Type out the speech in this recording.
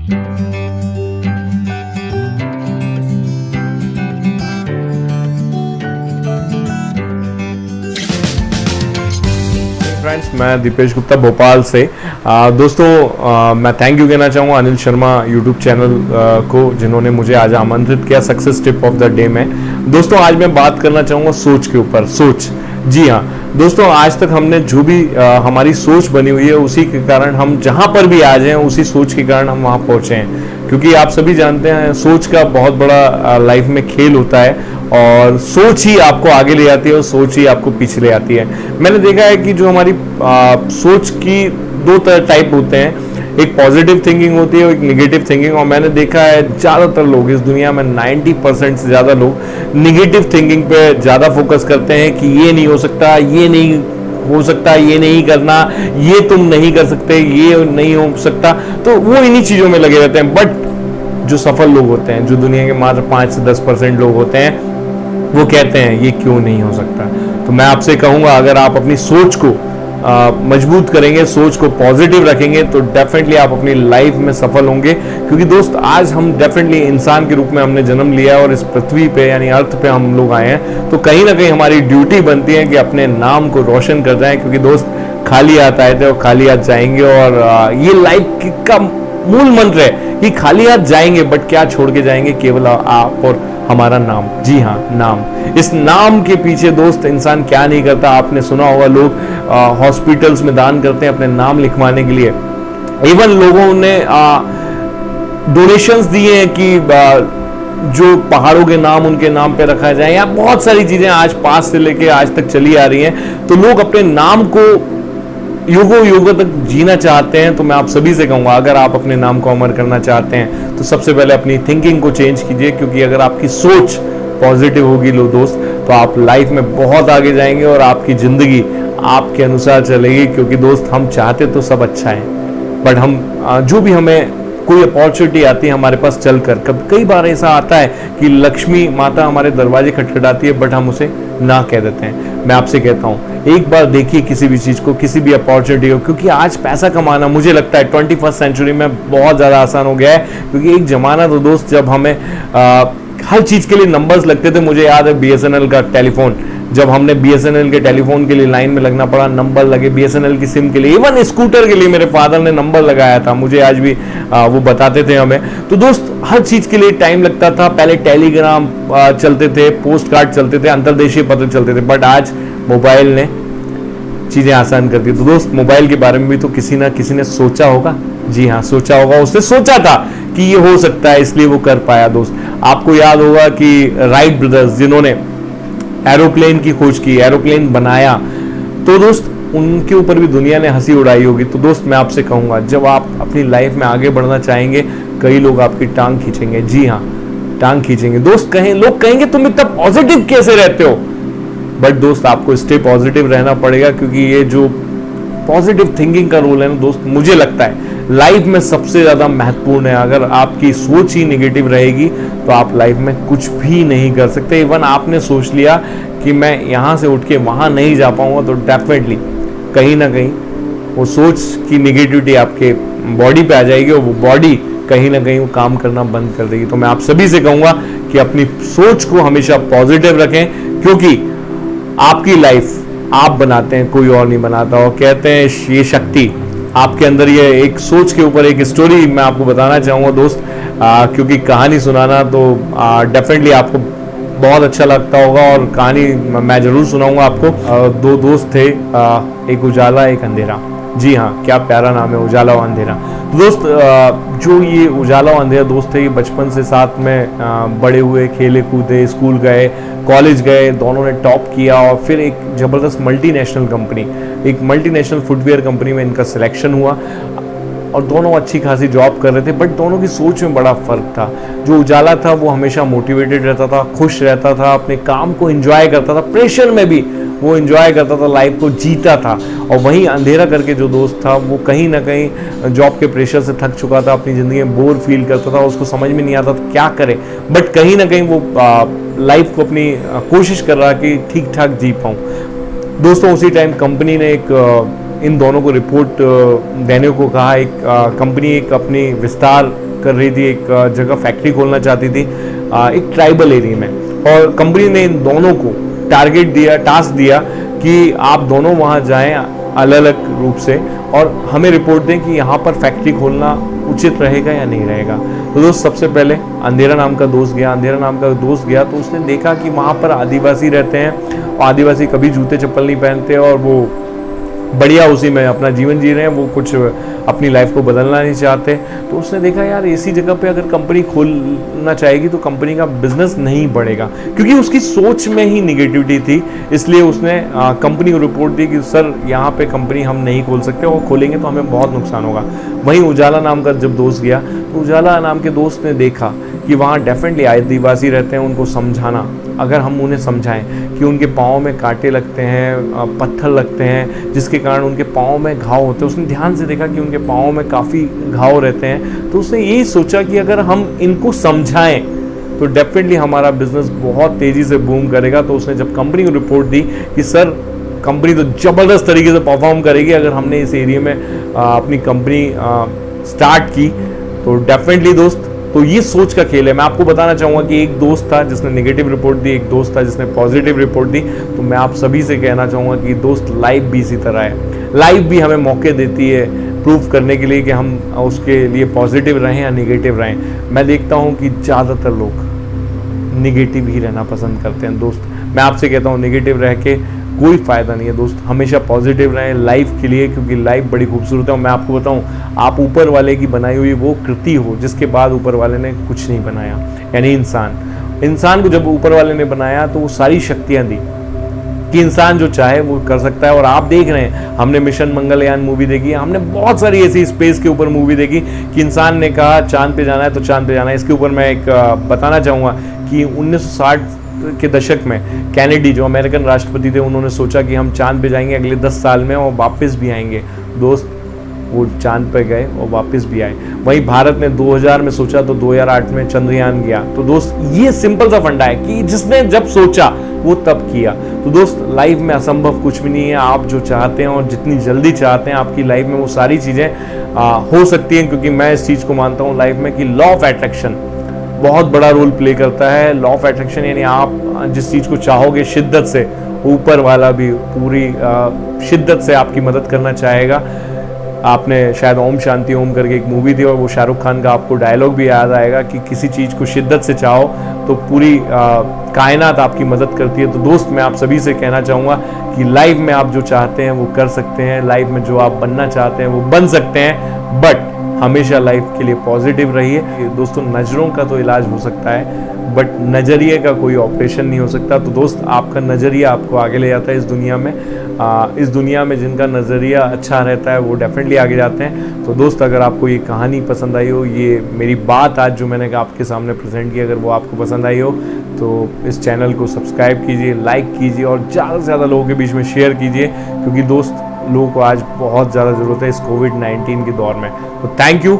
Friends, मैं दीपेश गुप्ता भोपाल से। दोस्तों, मैं थैंक यू कहना चाहूँगा अनिल शर्मा यूट्यूब चैनल को, जिन्होंने मुझे आज आमंत्रित किया success tip of the day में। दोस्तों, आज मैं बात करना चाहूँगा सोच के ऊपर। सोच, जी हाँ दोस्तों, आज तक हमने जो भी हमारी सोच बनी हुई है, उसी के कारण हम जहाँ पर भी आज हैं, उसी सोच के कारण हम वहाँ पहुँचे हैं। क्योंकि आप सभी जानते हैं, सोच का बहुत बड़ा लाइफ में खेल होता है, और सोच ही आपको आगे ले जाती है और सोच ही आपको पीछे ले आती है। मैंने देखा है कि जो हमारी सोच की दो टाइप होते हैं, एक पॉजिटिव थिंकिंग होती है और एक नेगेटिव थिंकिंग। और मैंने देखा है ज़्यादातर लोग इस दुनिया में 90% से ज़्यादा लोग नेगेटिव थिंकिंग पे ज़्यादा फोकस करते हैं कि ये नहीं हो सकता, ये नहीं हो सकता, ये नहीं करना, ये तुम नहीं कर सकते, ये नहीं हो सकता, तो वो इन्हीं चीज़ों में लगे रहते हैं। बट जो सफल लोग होते हैं, जो दुनिया के मात्र 5 से 10% लोग होते हैं, वो कहते हैं ये क्यों नहीं हो सकता। तो मैं आपसे कहूँगा, अगर आप अपनी सोच को मजबूत करेंगे, सोच को पॉजिटिव रखेंगे, तो डेफिनेटली आप अपनी लाइफ में सफल होंगे। क्योंकि दोस्त, आज हम डेफिनेटली इंसान के रूप में हमने जन्म लिया है और इस पृथ्वी पे यानी अर्थ पे हम लोग आए हैं, तो कहीं ना कहीं हमारी ड्यूटी बनती है कि अपने नाम को रोशन कर जाएं। क्योंकि दोस्त, खाली हाथ आए थे और खाली हाथ जाएंगे, और ये लाइफ का मूल मंत्र है कि खाली हाथ जाएंगे, बट क्या छोड़ के जाएंगे? केवल आप और हमारा नाम। जी हाँ, नाम। इस नाम के पीछे दोस्त इंसान क्या नहीं करता। आपने सुना होगा, लोग हॉस्पिटल्स में दान करते हैं अपने नाम लिखवाने के लिए। इवन लोगों ने डोनेशंस दिए हैं कि जो पहाड़ों के नाम उनके नाम पे रखा जाए, या बहुत सारी चीजें आज पास से लेके आज तक चली आ रही हैं। तो लोग अपने नाम को युगों युगों तक जीना चाहते हैं। तो मैं आप सभी से कहूँगा, अगर आप अपने नाम को अमर करना चाहते हैं, तो सबसे पहले अपनी थिंकिंग को चेंज कीजिए। क्योंकि अगर आपकी सोच पॉजिटिव होगी लो दोस्त, तो आप लाइफ में बहुत आगे जाएंगे और आपकी ज़िंदगी आपके अनुसार चलेगी। क्योंकि दोस्त, हम चाहते तो सब अच्छा है, बट हम जो भी हमें कोई अपॉर्चुनिटी आती है हमारे पास चलकर, कई बार ऐसा आता है कि लक्ष्मी माता हमारे दरवाजे खटखटाती है, बट हम उसे ना कह देते हैं। मैं आपसे कहता हूँ, एक बार देखिए किसी भी चीज़ को, किसी भी अपॉर्चुनिटी को। क्योंकि आज पैसा कमाना, मुझे लगता है 21st सेंचुरी में बहुत ज़्यादा आसान हो गया है। क्योंकि एक ज़माना तो दोस्त, जब हमें हर चीज़ के लिए नंबर्स लगते थे। मुझे याद है BSNL का टेलीफोन, जब हमने BSNL के टेलीफोन के लिए लाइन में लगना पड़ा, नंबर लगे BSNL की सिम के लिए, इवन स्कूटर के लिए मेरे फादर ने नंबर लगाया था। मुझे आज भी वो बताते थे हमें। तो दोस्त, हर चीज़ के लिए टाइम लगता था। पहले टेलीग्राम चलते थे, पोस्ट कार्ड चलते थे, अंतर्देशीय पत्र चलते थे, बट आज मोबाइल ने चीज़ें आसान कर दी। तो दोस्त, मोबाइल के बारे में भी तो किसी ना किसी ने सोचा होगा। जी हाँ, सोचा होगा। उसने सोचा था कि ये हो सकता है, इसलिए वो कर पाया। दोस्त, आपको याद होगा कि राइट ब्रदर्स, जिन्होंने एरोप्लेन की खोज की, एरोप्लेन बनाया, तो दोस्त उनके ऊपर भी दुनिया ने हंसी उड़ाई होगी। तो दोस्त, मैं आपसे कहूँगा, जब आप अपनी लाइफ में आगे बढ़ना चाहेंगे, कई लोग आपकी टांग खींचेंगे। जी हाँ, टांग खींचेंगे। दोस्त, लोग कहेंगे तुम इतना पॉजिटिव कैसे रहते हो? बट दोस्त, आपको स्टे पॉजिटिव रहना पड़ेगा। क्योंकि ये जो पॉजिटिव थिंकिंग का रोल है ना दोस्त, मुझे लगता है लाइफ में सबसे ज़्यादा महत्वपूर्ण है। अगर आपकी सोच ही नेगेटिव रहेगी, तो आप लाइफ में कुछ भी नहीं कर सकते। इवन आपने सोच लिया कि मैं यहाँ से उठ के वहाँ नहीं जा पाऊँगा, तो डेफिनेटली कहीं ना कहीं वो सोच की नेगेटिविटी आपके बॉडी पे आ जाएगी, और वो बॉडी कहीं ना कहीं वो काम करना बंद कर देगी। तो मैं आप सभी से कहूँगा कि अपनी सोच को हमेशा पॉजिटिव रखें। क्योंकि आपकी लाइफ आप बनाते हैं, कोई और नहीं बनाता। और कहते हैं ये शक्ति आपके अंदर, ये एक सोच के ऊपर एक स्टोरी मैं आपको बताना चाहूँगा दोस्त। क्योंकि कहानी सुनाना तो डेफिनेटली आपको बहुत अच्छा लगता होगा, और कहानी मैं ज़रूर सुनाऊंगा आपको। दो दोस्त थे, एक उजाला एक अंधेरा। जी हाँ, क्या प्यारा नाम है, उजाला और अंधेरा। दोस्त, जो ये उजाला और अंधेरा दोस्त थे, ये बचपन से साथ में बड़े हुए, खेले कूदे, स्कूल गए, कॉलेज गए, दोनों ने टॉप किया। और फिर एक ज़बरदस्त मल्टीनेशनल कंपनी, एक मल्टीनेशनल फुटवेयर कंपनी में इनका सिलेक्शन हुआ, और दोनों अच्छी खासी जॉब कर रहे थे। बट दोनों की सोच में बड़ा फ़र्क था। जो उजाला था वो हमेशा मोटिवेटेड रहता था, खुश रहता था, अपने काम को एंजॉय करता था, प्रेशर में भी वो एंजॉय करता था, लाइफ को जीता था। और वहीं अंधेरा करके जो दोस्त था, वो कहीं ना कहीं जॉब के प्रेशर से थक चुका था, अपनी ज़िंदगी में बोर फील करता था, उसको समझ में नहीं आता था क्या करे। बट कहीं ना कहीं वो लाइफ को अपनी कोशिश कर रहा कि ठीक ठाक जी पाऊँ। दोस्तों, उसी टाइम कंपनी ने इन दोनों को रिपोर्ट देने को कहा। कंपनी एक अपनी विस्तार कर रही थी, एक जगह फैक्ट्री खोलना चाहती थी एक ट्राइबल एरिया में, और कंपनी ने इन दोनों को टारगेट दिया, टास्क दिया कि आप दोनों वहाँ जाएं अलग अलग रूप से और हमें रिपोर्ट दें कि यहाँ पर फैक्ट्री खोलना उचित रहेगा या नहीं रहेगा। तो दोस्त सबसे पहले अंधेरा नाम का दोस्त गया तो उसने देखा कि वहाँ पर आदिवासी रहते हैं और आदिवासी कभी जूते चप्पल नहीं पहनते और वो बढ़िया उसी में अपना जीवन जी रहे हैं, वो कुछ अपनी लाइफ को बदलना नहीं चाहते। तो उसने देखा यार ऐसी जगह पे अगर कंपनी खोलना चाहेगी तो कंपनी का बिजनेस नहीं बढ़ेगा, क्योंकि उसकी सोच में ही निगेटिविटी थी। इसलिए उसने कंपनी को रिपोर्ट दी कि सर यहाँ पे कंपनी हम नहीं खोल सकते, और खोलेंगे तो हमें बहुत नुकसान होगा। वहीं उजाला नाम का जब दोस्त गया तो उजाला नाम के दोस्त ने देखा कि वहाँ डेफिनेटली आदिवासी रहते हैं, उनको समझाना, अगर हम उन्हें समझाएं कि उनके पाँव में कांटे लगते हैं, पत्थर लगते हैं जिसके कारण उनके पाँव में घाव होते हैं। उसने ध्यान से देखा कि उनके पाँव में काफ़ी घाव रहते हैं, तो उसने यही सोचा कि अगर हम इनको समझाएं तो डेफिनेटली हमारा बिजनेस बहुत तेज़ी से बूम करेगा। तो उसने जब कंपनी को रिपोर्ट दी कि सर कंपनी तो ज़बरदस्त तरीके से परफॉर्म करेगी अगर हमने इस एरिया में अपनी कंपनी स्टार्ट की, तो डेफिनेटली दोस्त तो ये सोच का खेल है। मैं आपको बताना चाहूँगा कि एक दोस्त था जिसने नेगेटिव रिपोर्ट दी, एक दोस्त था जिसने पॉजिटिव रिपोर्ट दी। तो मैं आप सभी से कहना चाहूँगा कि दोस्त लाइफ भी इसी तरह है, लाइफ भी हमें मौके देती है प्रूव करने के लिए कि हम उसके लिए पॉजिटिव रहें या निगेटिव रहें। मैं देखता हूँ कि ज़्यादातर लोग निगेटिव ही रहना पसंद करते हैं। दोस्त मैं आपसे कहता हूँ निगेटिव रह के कोई फ़ायदा नहीं है दोस्त, हमेशा पॉजिटिव रहें लाइफ के लिए, क्योंकि लाइफ बड़ी खूबसूरत है। और मैं आपको बताऊं, आप ऊपर वाले की बनाई हुई वो कृति हो जिसके बाद ऊपर वाले ने कुछ नहीं बनाया, यानी इंसान को जब ऊपर वाले ने बनाया तो वो सारी शक्तियां दी कि इंसान जो चाहे वो कर सकता है। और आप देख रहे हैं, हमने मिशन मंगलयान मूवी देखी, हमने बहुत सारी ऐसी स्पेस के ऊपर मूवी देखी कि इंसान ने कहा चांद पे जाना है तो चांद पे जाना है। इसके ऊपर मैं एक बताना चाहूँगा कि 1960 के दशक में कैनेडी जो अमेरिकन राष्ट्रपति थे, उन्होंने सोचा कि हम चांद पे जाएंगे अगले 10 साल में और वापस भी आएंगे। दोस्त वो चांद पे गए और वापस भी आए। वहीं भारत ने 2000 में सोचा तो 2008 में चंद्रयान गया। तो दोस्त ये सिंपल सा फंडा है कि जिसने जब सोचा वो तब किया। तो दोस्त लाइफ में असंभव कुछ भी नहीं है, आप जो चाहते हैं और जितनी जल्दी चाहते हैं आपकी लाइफ में वो सारी चीज़ें हो सकती हैं। क्योंकि मैं इस चीज़ को मानता हूँ लाइफ में कि लॉ ऑफ अट्रैक्शन बहुत बड़ा रोल प्ले करता है। लॉ ऑफ अट्रैक्शन यानी आप जिस चीज़ को चाहोगे शिद्दत से, ऊपर वाला भी पूरी शिद्दत से आपकी मदद करना चाहेगा। आपने शायद ओम शांति ओम करके एक मूवी थी और वो शाहरुख खान का आपको डायलॉग भी याद आएगा कि किसी चीज़ को शिद्दत से चाहो तो पूरी कायनात आपकी मदद करती है। तो दोस्त मैं आप सभी से कहना चाहूँगा कि लाइफ में आप जो चाहते हैं वो कर सकते हैं, लाइफ में जो आप बनना चाहते हैं वो बन सकते हैं, बट हमेशा लाइफ के लिए पॉजिटिव रहिए। दोस्तों नज़रों का तो इलाज हो सकता है बट नज़रिए का कोई ऑपरेशन नहीं हो सकता। तो दोस्त आपका नज़रिया आपको आगे ले जाता है इस दुनिया में। इस दुनिया में जिनका नज़रिया अच्छा रहता है वो डेफिनेटली आगे जाते हैं। तो दोस्त अगर आपको ये कहानी पसंद आई हो, ये मेरी बात आज जो मैंने आपके सामने प्रेजेंट की, अगर वो आपको पसंद आई हो तो इस चैनल को सब्सक्राइब कीजिए, लाइक कीजिए और ज़्यादा से ज़्यादा लोगों के बीच में शेयर कीजिए, क्योंकि दोस्त लोगों को आज बहुत ज़्यादा ज़रूरत है इस कोविड-19 के दौर में। तो थैंक यू।